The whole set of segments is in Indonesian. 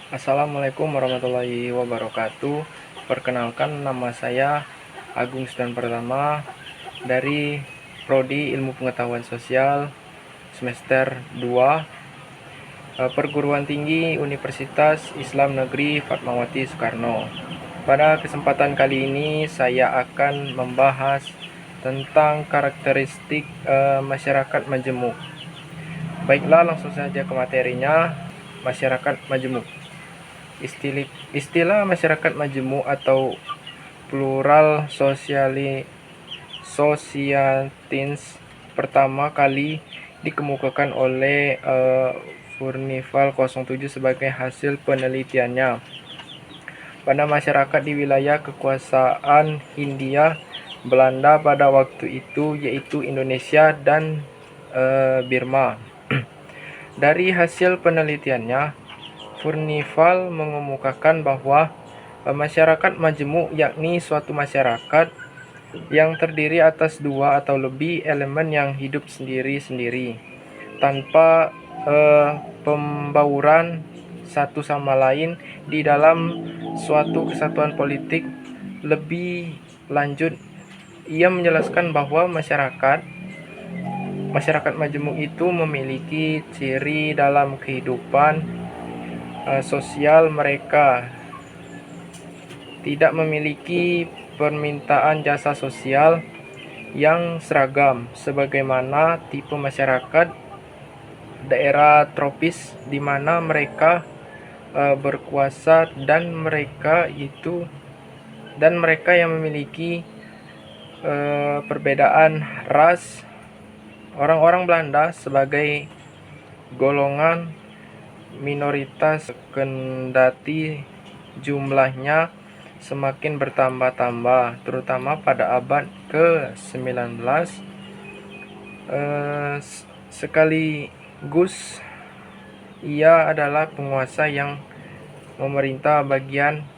Assalamualaikum warahmatullahi wabarakatuh. Perkenalkan, nama saya Agung Sudan Pertama dari Prodi Ilmu Pengetahuan Sosial semester 2, Perguruan Tinggi Universitas Islam Negeri Fatmawati Soekarno. Pada kesempatan kali ini saya akan membahas tentang karakteristik masyarakat majemuk. Baiklah, langsung saja ke materinya. Masyarakat majemuk. Istilah masyarakat majemuk atau plural societins pertama kali dikemukakan oleh Furnival 07 sebagai hasil penelitiannya pada masyarakat di wilayah kekuasaan Hindia Belanda pada waktu itu, yaitu Indonesia dan Burma. Dari hasil penelitiannya, Furnival mengemukakan bahwa masyarakat majemuk yakni suatu masyarakat yang terdiri atas dua atau lebih elemen yang hidup sendiri-sendiri tanpa pembauran satu sama lain di dalam suatu kesatuan politik. Lebih lanjut, ia menjelaskan bahwa masyarakat majemuk itu memiliki ciri dalam kehidupan sosial mereka tidak memiliki permintaan jasa sosial yang seragam sebagaimana tipe masyarakat daerah tropis di mana mereka berkuasa dan mereka yang memiliki perbedaan ras. Orang-orang Belanda sebagai golongan minoritas kendati jumlahnya semakin bertambah-tambah, terutama pada abad ke-19. Sekaligus ia adalah penguasa yang memerintah bagian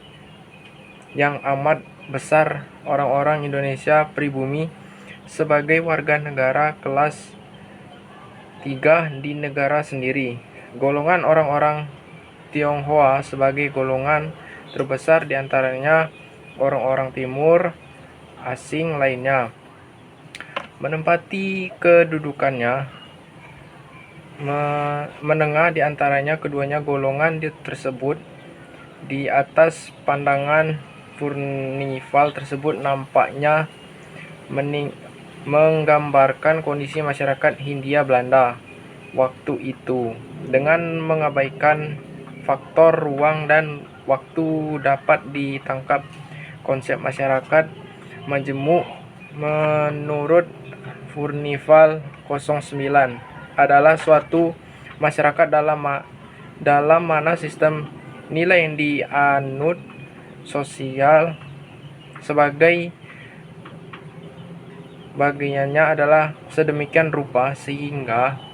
yang amat besar orang-orang Indonesia pribumi sebagai warga negara kelas 3 di negara sendiri. Golongan orang-orang Tionghoa sebagai golongan terbesar, diantaranya orang-orang timur asing lainnya, menempati kedudukannya menengah di antaranya keduanya golongan tersebut. Di atas pandangan Furnival tersebut nampaknya menggambarkan kondisi masyarakat Hindia Belanda waktu itu dengan mengabaikan faktor ruang dan waktu. Dapat ditangkap konsep masyarakat majemuk menurut Furnival 09 adalah suatu masyarakat dalam mana sistem nilai yang dianut sosial sebagai bagiannya adalah sedemikian rupa sehingga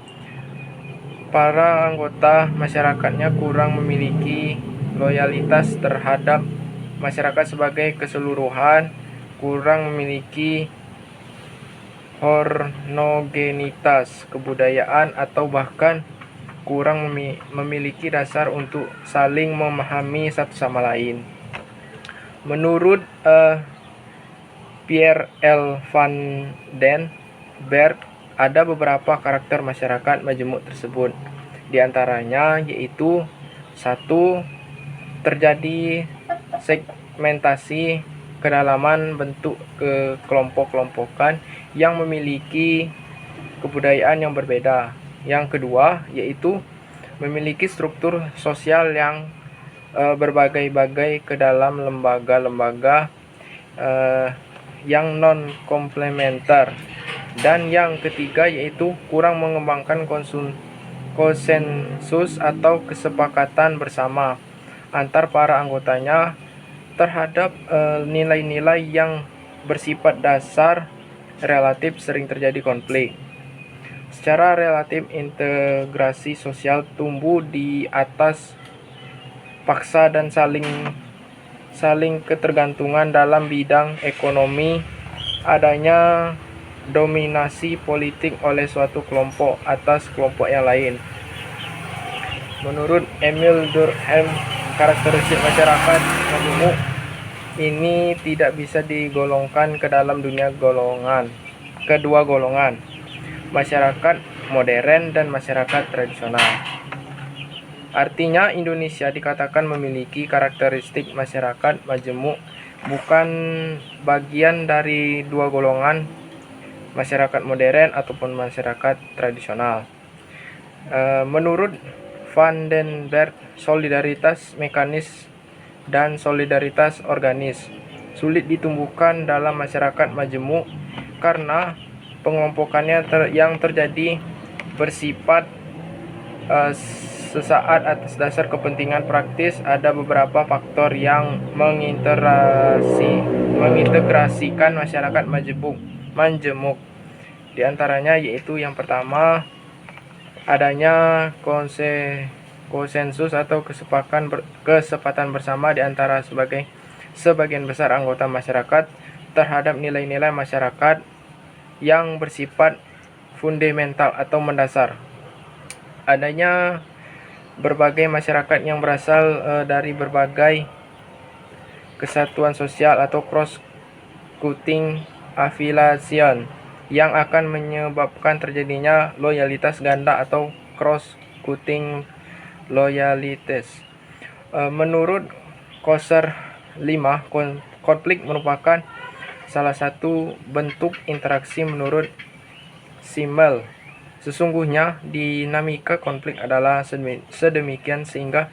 para anggota masyarakatnya kurang memiliki loyalitas terhadap masyarakat sebagai keseluruhan, kurang memiliki homogenitas kebudayaan, atau bahkan kurang memiliki dasar untuk saling memahami satu sama lain. Menurut Pierre L. van den Berg, ada beberapa karakter masyarakat majemuk tersebut. Di antaranya yaitu 1. Terjadi segmentasi kedalaman bentuk kelompok-kelompokan yang memiliki kebudayaan yang berbeda. Yang kedua yaitu memiliki struktur sosial yang berbagai-bagai ke dalam lembaga-lembaga yang non-komplementer. Dan yang ketiga yaitu kurang mengembangkan konsensus atau kesepakatan bersama antar para anggotanya terhadap nilai-nilai yang bersifat dasar. Relatif sering terjadi konflik. Secara relatif, integrasi sosial tumbuh di atas paksa dan saling ketergantungan dalam bidang ekonomi. Adanya dominasi politik oleh suatu kelompok atas kelompok yang lain. Menurut Emil Durkheim, karakteristik masyarakat majemuk ini tidak bisa digolongkan ke dalam kedua golongan, masyarakat modern dan masyarakat tradisional. Artinya Indonesia dikatakan memiliki karakteristik masyarakat majemuk bukan bagian dari dua golongan, masyarakat modern ataupun masyarakat tradisional. Menurut Van den Berg, solidaritas mekanis dan solidaritas organis sulit ditumbuhkan dalam masyarakat majemuk karena pengelompokannya yang terjadi bersifat sesaat atas dasar kepentingan praktis. Ada beberapa faktor yang mengintegrasikan masyarakat majemuk. Di antaranya yaitu yang pertama, adanya konsensus atau kesepakatan bersama di antara sebagian besar anggota masyarakat terhadap nilai-nilai masyarakat yang bersifat fundamental atau mendasar. Adanya berbagai masyarakat yang berasal dari berbagai kesatuan sosial atau cross-cutting affiliation yang akan menyebabkan terjadinya loyalitas ganda atau cross-cutting loyalities. Menurut Koser 5, konflik merupakan salah satu bentuk interaksi menurut Simmel. Sesungguhnya dinamika konflik adalah sedemikian sehingga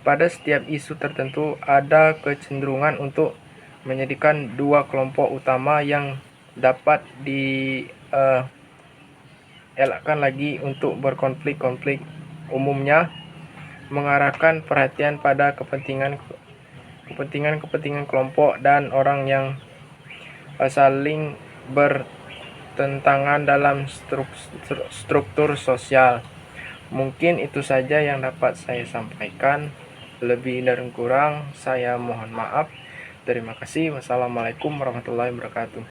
pada setiap isu tertentu ada kecenderungan untuk menjadikan dua kelompok utama yang dapat dielakkan lagi untuk berkonflik. Umumnya mengarahkan perhatian pada kepentingan kelompok dan orang yang saling bertentangan dalam struktur sosial. Mungkin itu saja yang dapat saya sampaikan. Lebih dan kurang saya mohon maaf. Terima kasih. Wassalamualaikum warahmatullahi wabarakatuh.